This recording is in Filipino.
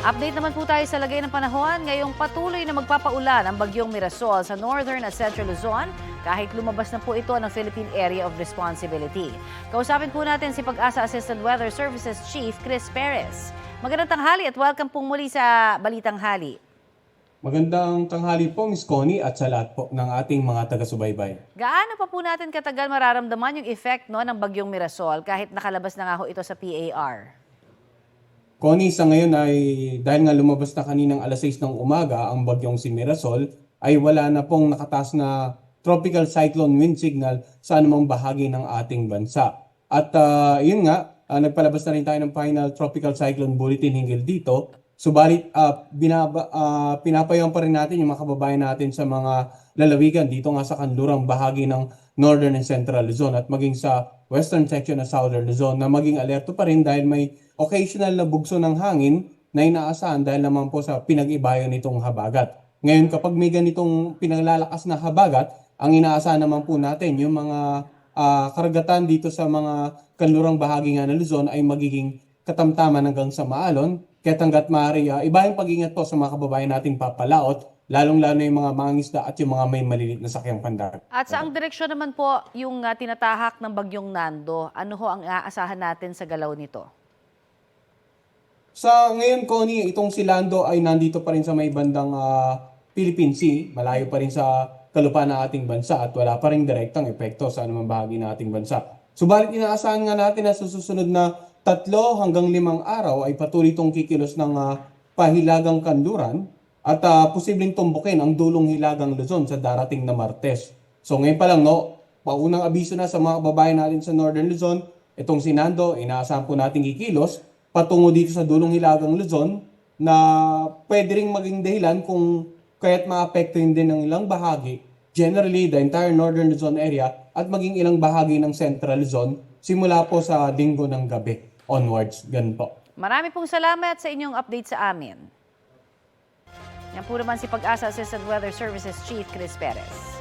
Update naman po tayo sa lagay ng panahon. Ngayong patuloy na magpapaulan ang bagyong Mirasol sa Northern at Central Luzon kahit lumabas na po ito ng Philippine Area of Responsibility. Kausapin po natin si Pag-asa Assistant Weather Services Chief Chris Perez. Magandang tanghali at welcome pong muli sa Balitang Hali. Magandang tanghali po, Ms. Connie, at sa lahat po ng ating mga taga-subaybay. Gaano pa po natin katagal mararamdaman yung effect ng bagyong Mirasol kahit nakalabas na nga ho ito sa PAR? Connie, sa ngayon ay dahil nga lumabas na kaninang alas 6 ng umaga ang bagyong si Mirasol, ay wala na pong nakataas na tropical cyclone wind signal sa anumang bahagi ng ating bansa. At yun nga, nagpalabas na rin tayo ng final tropical cyclone bulletin hinggil dito. Subalit, pinapayang pa rin natin yung mga kababayan natin sa mga lalawigan dito nga sa kanlurang bahagi ng Northern and Central Luzon at maging sa western section ng Southern Luzon na maging alerto pa rin dahil may occasional na bugso ng hangin na inaasahan dahil naman po sa pinag-ibayan nitong habagat. Ngayon, kapag may ganitong pinaglalakas na habagat, ang inaasahan naman po natin yung mga karagatan dito sa mga kanlurang bahagi nga ng Luzon ay magiging katamtaman hanggang sa maalon. Kaya hanggat maaari, iba yung pag-ingat po sa mga kababayan nating papalaot, lalong-lalo yung mga mangingisda at yung mga may maliliit na sakyang pandagat. At saang direksyon naman po yung tinatahak ng bagyong Nando? Ano ho ang aasahan natin sa galaw nito? Sa ngayon, Connie, itong si Lando ay nandito pa rin sa may bandang Philippine Sea. Malayo pa rin sa kalupaan ng ating bansa at wala pa rin direktang epekto sa anumang bahagi ng ating bansa. Subalit inaasahan nga natin na sa susunod na 3 hanggang 5 araw ay patuloy itong kikilos ng pahilagang kanluran at posibleng tumbukin ang dulong hilagang Luzon sa darating na Martes. So ngayon pa lang, paunang abiso na sa mga kababayan natin sa Northern Luzon, itong si Nando, inaasahan po natin kikilos patungo dito sa dulong hilagang Luzon na pwede ring maging dahilan kung kaya't maapektuhin din ng ilang bahagi, generally the entire Northern Luzon area at maging ilang bahagi ng Central Luzon simula po sa linggo ng gabi onwards. Ganun po. Marami pong salamat sa inyong update sa amin. Yan po naman si Pag-asa Assistant Weather Services Chief Chris Perez.